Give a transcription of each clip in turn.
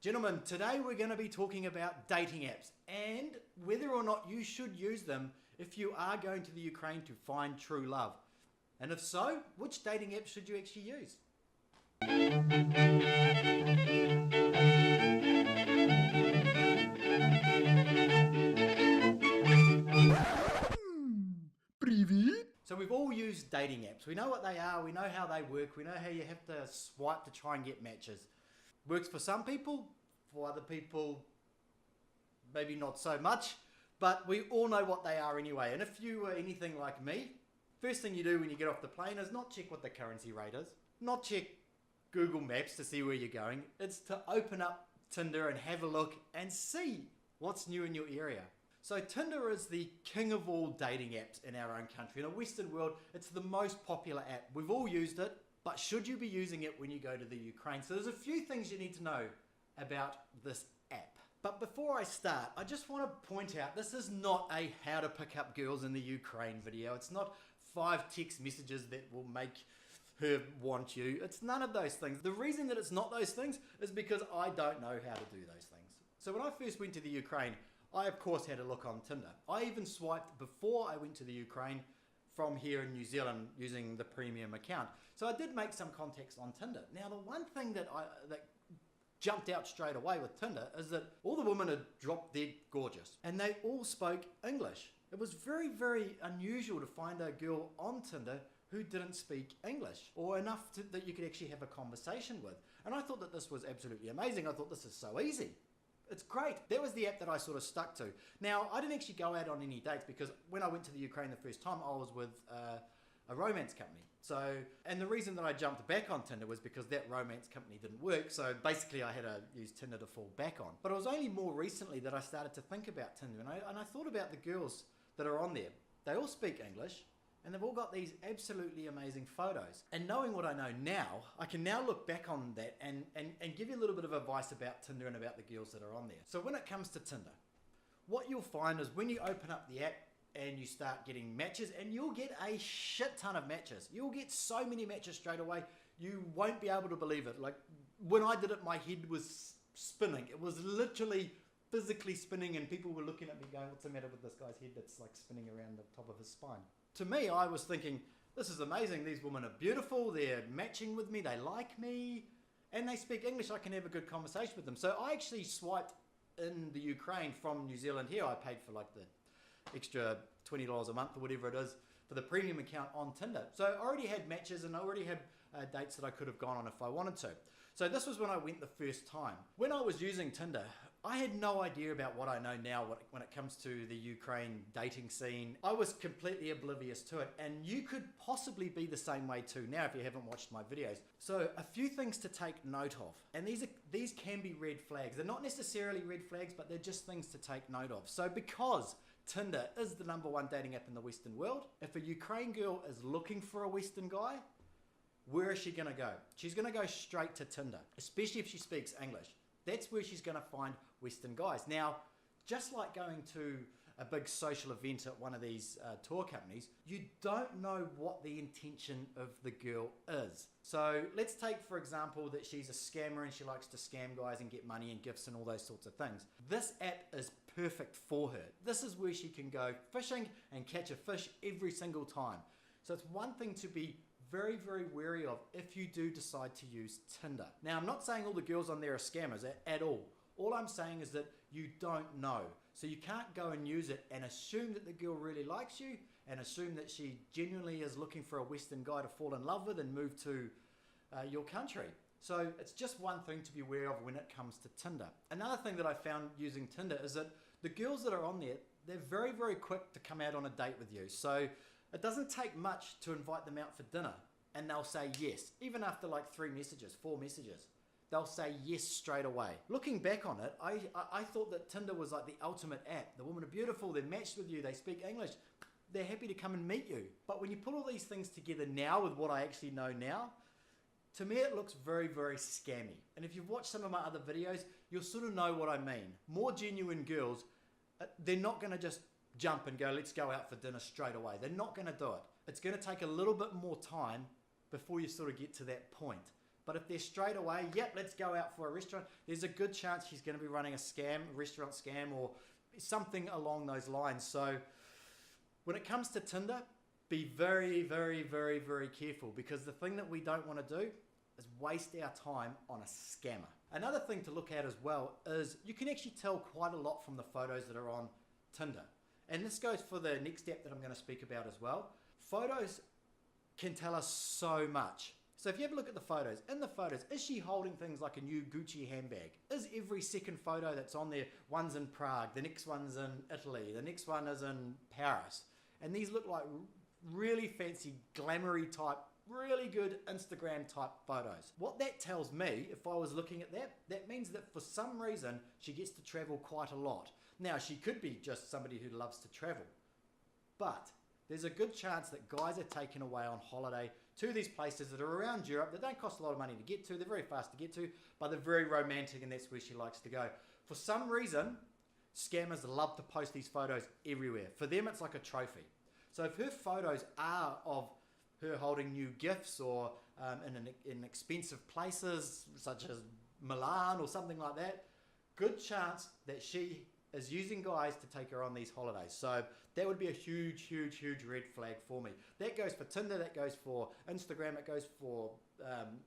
Gentlemen, today we're going to be talking about dating apps and whether or not you should use them if you are going to the Ukraine to find true love. And if so, which dating apps should you actually use? So we've all used dating apps. We know what they are, we know how they work, we know how you have to swipe to try and get matches. Works for some people, for other people maybe not so much, but we all know what they are anyway. And if you were anything like me, first thing you do when you get off the plane is not check what the currency rate is, not check Google Maps to see where you're going. It's to open up Tinder and have a look and see what's new in your area. So Tinder is the king of all dating apps in our own country. In a Western world, it's the most popular app. We've all used it, but should you be using it when you go to the Ukraine? So there's a few things you need to know about this app. But before I start, I just want to point out this is not a how to pick up girls in the Ukraine video. It's not 5 text messages that will make her want you. It's none of those things. The reason that it's not those things is because I don't know how to do those things. So when I first went to the Ukraine, I of course had a look on Tinder. I even swiped before I went to the Ukraine from here in New Zealand using the premium account. So I did make some contacts on Tinder. Now the one thing that jumped out straight away with Tinder is that all the women are drop dead gorgeous and they all spoke English. It was very, very unusual to find a girl on Tinder who didn't speak English or enough that you could actually have a conversation with. And I thought that this was absolutely amazing. I thought this is so easy. It's great. That was the app that I sort of stuck to. Now, I didn't actually go out on any dates because when I went to the Ukraine the first time, I was with a romance company. So, and the reason that I jumped back on Tinder was because that romance company didn't work. So basically I had to use Tinder to fall back on. But it was only more recently that I started to think about Tinder and I thought about the girls that are on there. They all speak English and they've all got these absolutely amazing photos. And knowing what I know now, I can now look back on that and give you a little bit of advice about Tinder and about the girls that are on there. So when it comes to Tinder, what you'll find is when you open up the app and you start getting matches, and you'll get a shit ton of matches. You'll get so many matches straight away, you won't be able to believe it. Like when I did it, my head was spinning. It was literally physically spinning and people were looking at me going, what's the matter with this guy's head that's like spinning around the top of his spine? To me, I was thinking, this is amazing. These women are beautiful. They're matching with me. They like me and they speak English. I can have a good conversation with them. So I actually swiped in the Ukraine from New Zealand here. I paid for like the extra $20 a month or whatever it is for the premium account on Tinder. So I already had matches and I already had dates that I could have gone on if I wanted to. So this was when I went the first time. When I was using Tinder, I had no idea about what I know now when it comes to the Ukraine dating scene. I was completely oblivious to it, and you could possibly be the same way too now if you haven't watched my videos. So a few things to take note of, and these can be red flags. They're not necessarily red flags, but they're just things to take note of. So because Tinder is the #1 dating app in the Western world, if a Ukraine girl is looking for a Western guy, where is she going to go? She's going to go straight to Tinder, especially if she speaks English. That's where she's going to find Western guys. Now, just like going to a big social event at one of these tour companies, you don't know what the intention of the girl is. So let's take, for example, that she's a scammer and she likes to scam guys and get money and gifts and all those sorts of things. This app is perfect for her. This is where she can go fishing and catch a fish every single time. So it's one thing to be very, very wary of if you do decide to use Tinder. Now, I'm not saying all the girls on there are scammers at all. All I'm saying is that you don't know. So you can't go and use it and assume that the girl really likes you and assume that she genuinely is looking for a Western guy to fall in love with and move to your country. So it's just one thing to be aware of when it comes to Tinder. Another thing that I found using Tinder is that the girls that are on there, they're very, very quick to come out on a date with you. So it doesn't take much to invite them out for dinner and they'll say yes. Even after like 3 messages, 4 messages, they'll say yes straight away. Looking back on it, I thought that Tinder was like the ultimate app. The women are beautiful, they're matched with you, they speak English, they're happy to come and meet you. But when you put all these things together now with what I actually know now, to me it looks very, very scammy. And if you've watched some of my other videos, you'll sort of know what I mean. More genuine girls, they're not gonna just jump and go, let's go out for dinner straight away. They're not gonna do it. It's gonna take a little bit more time before you sort of get to that point. But if they're straight away, yep, let's go out for a restaurant, there's a good chance she's going to be running a scam, a restaurant scam, or something along those lines. So when it comes to Tinder, be very, very, very, very careful, because the thing that we don't want to do is waste our time on a scammer. Another thing to look at as well is you can actually tell quite a lot from the photos that are on Tinder. And this goes for the next app that I'm going to speak about as well. Photos can tell us so much. So if you have a look at the photos, in the photos, is she holding things like a new Gucci handbag? Is every second photo that's on there, one's in Prague, the next one's in Italy, the next one is in Paris. And these look like really fancy, glamoury type, really good Instagram type photos. What that tells me, if I was looking at that, that means that for some reason, she gets to travel quite a lot. Now, she could be just somebody who loves to travel, but there's a good chance that guys are taken away on holiday to these places that are around Europe that don't cost a lot of money to get to, they're very fast to get to, but they're very romantic, and that's where she likes to go. For some reason, scammers love to post these photos everywhere. For them, it's like a trophy. So if her photos are of her holding new gifts or in expensive places such as Milan or something like that, good chance that she is using guys to take her on these holidays. So that would be a huge, huge, huge red flag for me. That goes for Tinder, that goes for Instagram, it goes for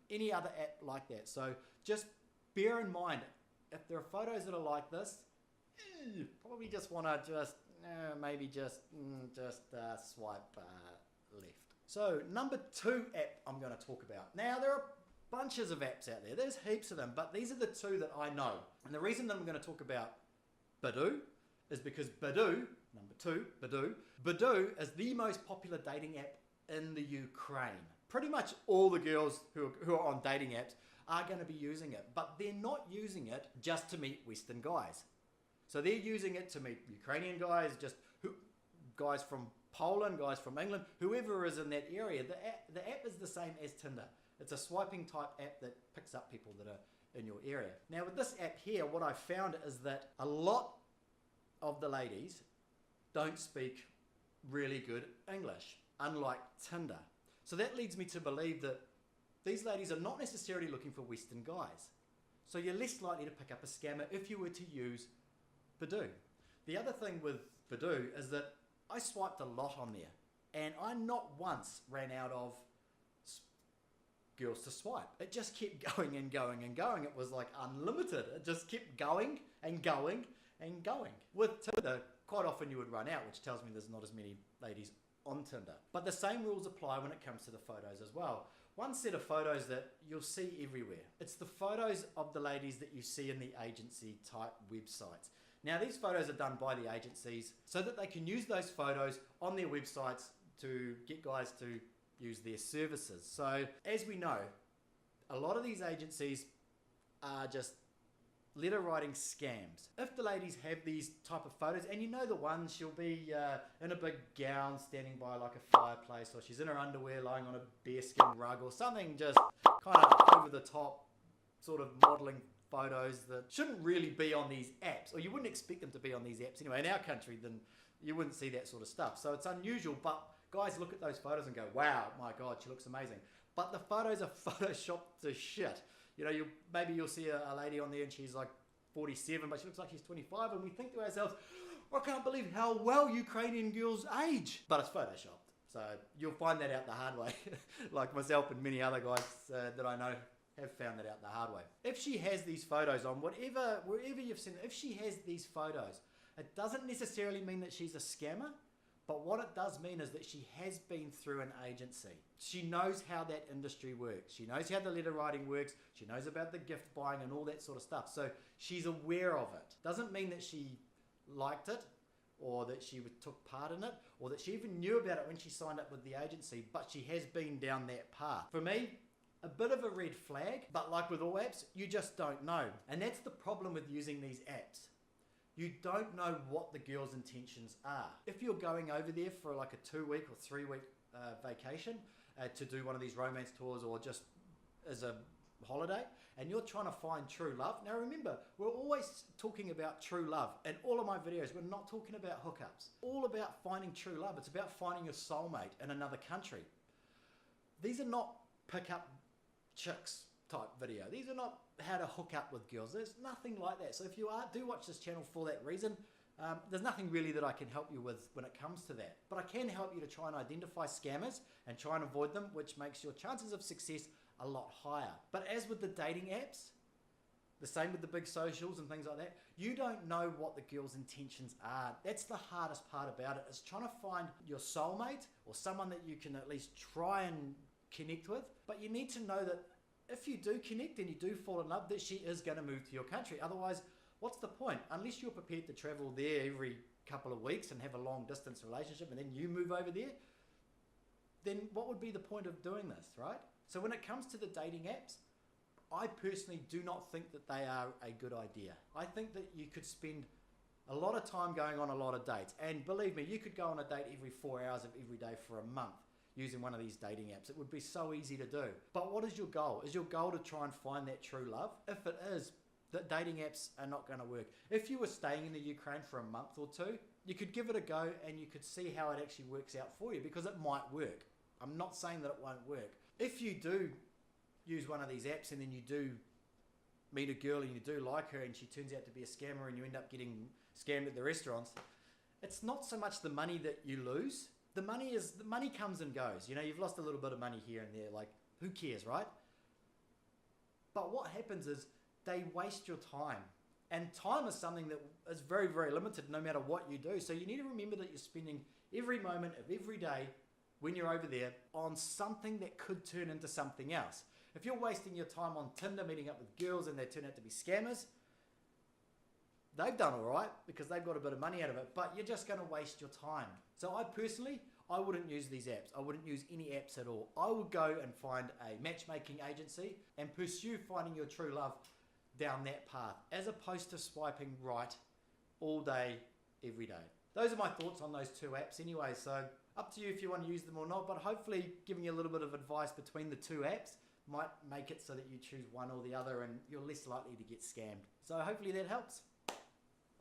any other app like that. So just bear in mind, if there are photos that are like this, probably just want to maybe just swipe left. So number 2 app I'm going to talk about. Now there are bunches of apps out there. There's heaps of them, but these are the 2 that I know. And the reason that I'm going to talk about Badoo is because Badoo, number 2, Badoo is the most popular dating app in the Ukraine. Pretty much all the girls who are on dating apps are going to be using it, but they're not using it just to meet Western guys. So they're using it to meet Ukrainian guys, guys from Poland, guys from England, whoever is in that area. The app is the same as Tinder. It's a swiping type app that picks up people that are in your area. Now with this app here, what I found is that a lot of the ladies don't speak really good English, unlike Tinder. So that leads me to believe that these ladies are not necessarily looking for Western guys. So you're less likely to pick up a scammer if you were to use Badoo. The other thing with Badoo is that I swiped a lot on there, and I not once ran out of girls to swipe. It just kept going and going and going. It was like unlimited. It just kept going and going and going. With Tinder, quite often you would run out, which tells me there's not as many ladies on Tinder. But the same rules apply when it comes to the photos as well. One set of photos that you'll see everywhere. It's the photos of the ladies that you see in the agency type websites. Now these photos are done by the agencies so that they can use those photos on their websites to get guys to use their services. So as we know, a lot of these agencies are just letter writing scams. If the ladies have these type of photos, and you know the one, she'll be in a big gown standing by like a fireplace, or she's in her underwear lying on a bearskin rug or something, just kind of over the top sort of modeling photos that shouldn't really be on these apps, or you wouldn't expect them to be on these apps anyway. In our country, then you wouldn't see that sort of stuff. So it's unusual, but guys look at those photos and go, wow, my God, she looks amazing. But the photos are photoshopped to shit. You know, maybe you'll see a lady on there and she's like 47, but she looks like she's 25, and we think to ourselves, I can't believe how well Ukrainian girls age. But it's photoshopped. So you'll find that out the hard way, like myself and many other guys that I know have found that out the hard way. If she has these photos on, wherever you've seen it, if she has these photos, it doesn't necessarily mean that she's a scammer, but what it does mean is that she has been through an agency. She knows how that industry works. She knows how the letter writing works. She knows about the gift buying and all that sort of stuff. So she's aware of it. Doesn't mean that she liked it, or that she took part in it, or that she even knew about it when she signed up with the agency, but she has been down that path. For me, a bit of a red flag, but like with all apps, you just don't know. And that's the problem with using these apps. You don't know what the girl's intentions are. If you're going over there for like a 2-week or 3-week vacation to do one of these romance tours, or just as a holiday, and you're trying to find true love. Now remember, we're always talking about true love. In all of my videos, we're not talking about hookups. All about finding true love. It's about finding your soulmate in another country. These are not pick-up chicks type video. These are not how to hook up with girls. There's nothing like that. So if you do watch this channel for that reason, there's nothing really that I can help you with when it comes to that. But I can help you to try and identify scammers and try and avoid them, which makes your chances of success a lot higher. But as with the dating apps, the same with the big socials and things like that, you don't know what the girl's intentions are. That's the hardest part about it, is trying to find your soulmate or someone that you can at least try and connect with. But you need to know that if you do connect and you do fall in love, that she is going to move to your country. Otherwise, what's the point? Unless you're prepared to travel there every couple of weeks and have a long distance relationship and then you move over there, then what would be the point of doing this, right? So when it comes to the dating apps, I personally do not think that they are a good idea. I think that you could spend a lot of time going on a lot of dates. And believe me, you could go on a date every 4 hours of every day for a month using one of these dating apps. It would be so easy to do. But what is your goal? Is your goal to try and find that true love? If it is, that dating apps are not going to work. If you were staying in the Ukraine for a month or two, you could give it a go and you could see how it actually works out for you, because it might work. I'm not saying that it won't work. If you do use one of these apps and then you do meet a girl and you do like her and she turns out to be a scammer and you end up getting scammed at the restaurants, it's not so much the money that you lose. The money comes and goes. You know, you've lost a little bit of money here and there, like who cares, right? But what happens is they waste your time. And time is something that is very, very limited no matter what you do. So you need to remember that you're spending every moment of every day when you're over there on something that could turn into something else. If you're wasting your time on Tinder meeting up with girls and they turn out to be scammers, they've done all right because they've got a bit of money out of it, but you're just going to waste your time. So I wouldn't use these apps. I wouldn't use any apps at all. I would go and find a matchmaking agency and pursue finding your true love down that path, as opposed to swiping right all day, every day. Those are my thoughts on those two apps anyway, so up to you if you want to use them or not, but hopefully giving you a little bit of advice between the two apps might make it so that you choose one or the other and you're less likely to get scammed. So hopefully that helps.